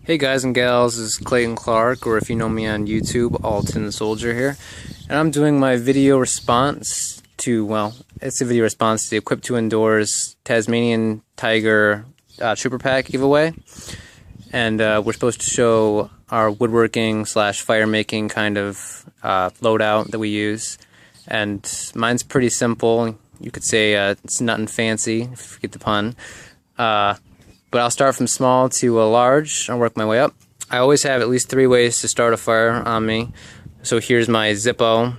Hey guys and gals, this is Clayton Clark, or if you know me on YouTube, Alton Soldier here. And I'm doing my video response to, well, it's a video response to the Equipped to Indoors Tasmanian Tiger Trooper Pack giveaway. And we're supposed to show our woodworking slash fire making kind of loadout that we use. And mine's pretty simple. You could say it's nothing fancy, if you get the pun. But I'll start from small to a large. I'll work my way up. I always have at least 3 ways to start a fire on me. So here's my Zippo,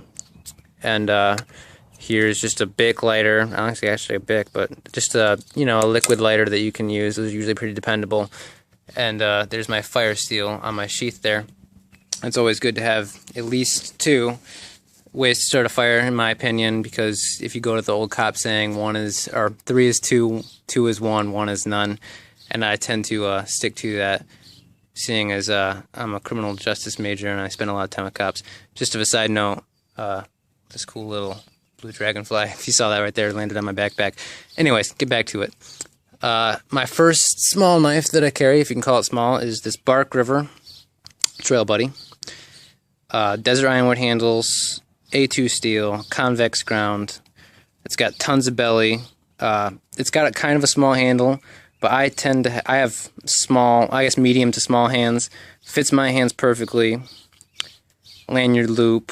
and here's just a Bic lighter. Not actually a Bic, but just a a liquid lighter that you can use. Those are usually pretty dependable. And there's my fire steel on my sheath there. It's always good to have at least 2 ways to start a fire, in my opinion, because if you go to the old cop saying 3 is 2, 2 is 1, 1 is none. And I tend to stick to that, seeing as I'm a criminal justice major and I spend a lot of time with cops. Just as a side note, this cool little blue dragonfly, if you saw that right there, landed on my backpack. Anyways, get back to it. My first small knife that I carry, if you can call it small, is this Bark River Trail Buddy. Desert ironwood handles, E2E steel, convex ground. It's got tons of belly. It's got a kind of a small handle, but I have small, I guess medium to small hands. Fits my hands perfectly. Lanyard loop.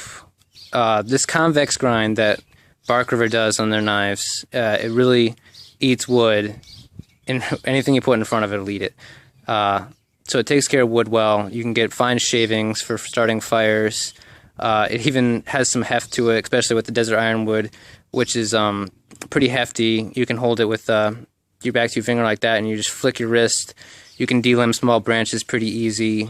This convex grind that Bark River does on their knives, it really eats wood, and anything you put in front of it will eat it. So it takes care of wood well. You can get fine shavings for starting fires. It even has some heft to it, especially with the desert ironwood, which is pretty hefty. You can hold it with your back to your finger like that, and you just flick your wrist. You can delimb small branches pretty easy.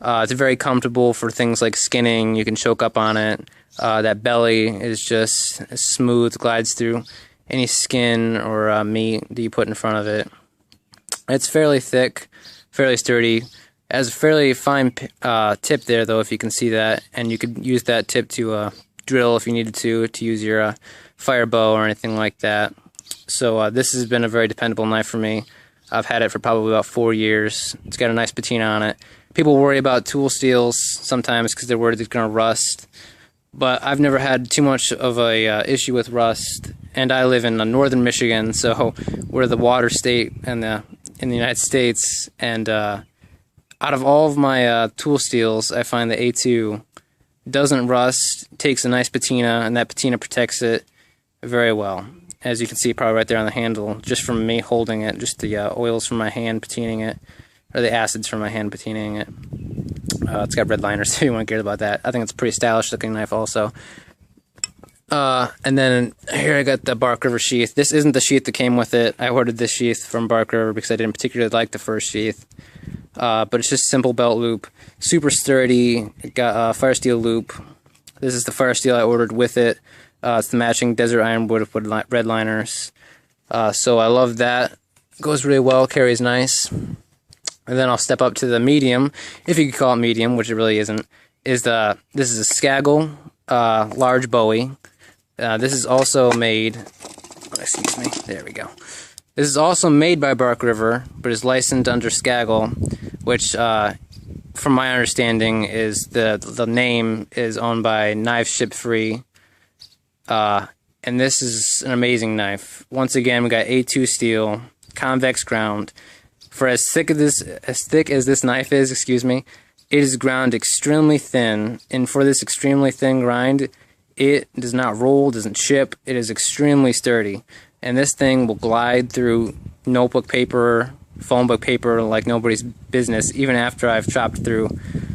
It's very comfortable for things like skinning. You can choke up on it. That belly is just smooth, glides through any skin or meat that you put in front of it. It's fairly thick, fairly sturdy. It has a fairly fine tip there, though, if you can see that, and you could use that tip to drill if you needed to use your fire bow or anything like that. So this has been a very dependable knife for me. I've had it for probably about 4 years. It's got a nice patina on it. People worry about tool steels sometimes because they're worried it's going to rust. But I've never had too much of a issue with rust. And I live in northern Michigan, so we're the water state in the United States. And out of all of my tool steels, I find the E2E doesn't rust, takes a nice patina, and that patina protects it very well. As you can see probably right there on the handle, just from me holding it, just the oils from my hand patinaing it, or the acids from my hand patinaing it. It's got red liners, if you want to care about that. I think it's a pretty stylish looking knife also. And then here I got the Bark River sheath. This isn't the sheath that came with it. I ordered this sheath from Bark River because I didn't particularly like the first sheath. But it's just simple belt loop, super sturdy. It got a fire steel loop. This is the fire steel I ordered with it. It's the matching desert ironwood with red liners. So I love that. Goes really well, carries nice. And then I'll step up to the medium, if you could call it medium, which it really isn't. This is a Skaggle large Bowie. This is also made, excuse me, there we go. This is also made by Bark River, but is licensed under Skaggle, which from my understanding is the name is owned by Knife Ship Free. And this is an amazing knife. Once again, we got E2E steel, convex ground. For as thick as this knife is, excuse me, it is ground extremely thin. And for this extremely thin grind, it does not roll, doesn't chip. It is extremely sturdy. And this thing will glide through notebook paper, phone book paper like nobody's business, even after I've chopped through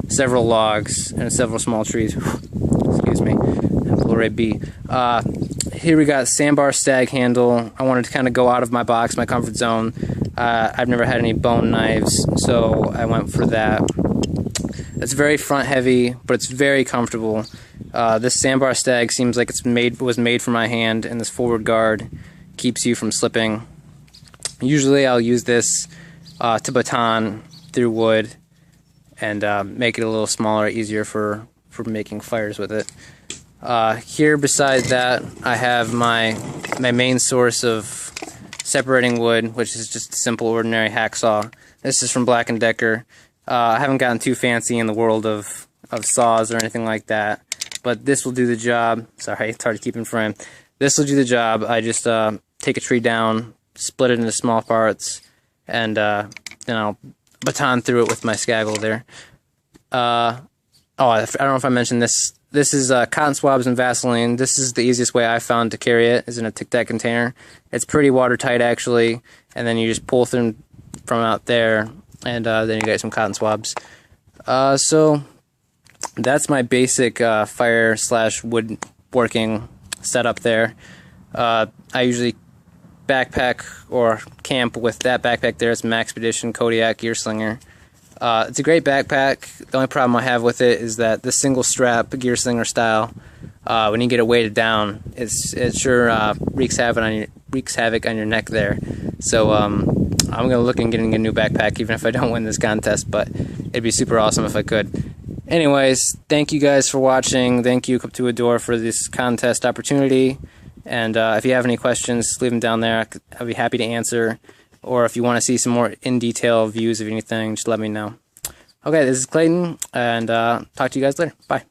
several logs and several small trees. Excuse me. Blu-ray B. Here we got sandbar stag handle. I wanted to kind of go out of my box, my comfort zone. I've never had any bone knives, so I went for that. It's very front heavy, but it's very comfortable. This sandbar stag seems like was made for my hand, and this forward guard keeps you from slipping. Usually I'll use this to baton through wood and make it a little smaller, easier for making fires with it. Here beside that I have my main source of separating wood, which is just a simple ordinary hacksaw. This is from Black & Decker. I haven't gotten too fancy in the world of saws or anything like that, but this will do the job. Sorry, it's hard to keep in frame. This will do the job. I just take a tree down, split it into small parts, and then I'll baton through it with my scaggle there. I don't know if I mentioned this. This is cotton swabs and Vaseline. This is the easiest way I found to carry it, is in a Tic Tac container. It's pretty watertight actually, and then you just pull them from out there, and then you get some cotton swabs. So that's my basic fire/woodworking setup there. I usually backpack or camp with that backpack there. It's Maxpedition Kodiak Gear Slinger. It's a great backpack. The only problem I have with it is that the single strap Gear Slinger style, when you get it weighted down, it sure wreaks havoc on your neck there. So I'm gonna look at getting a new backpack even if I don't win this contest, but it'd be super awesome if I could. Anyways, thank you guys for watching. Thank you, Cup to a Door, for this contest opportunity. And if you have any questions, leave them down there. I'll be happy to answer. Or if you want to see some more in-detail views of anything, just let me know. Okay, this is Clayton, and talk to you guys later. Bye.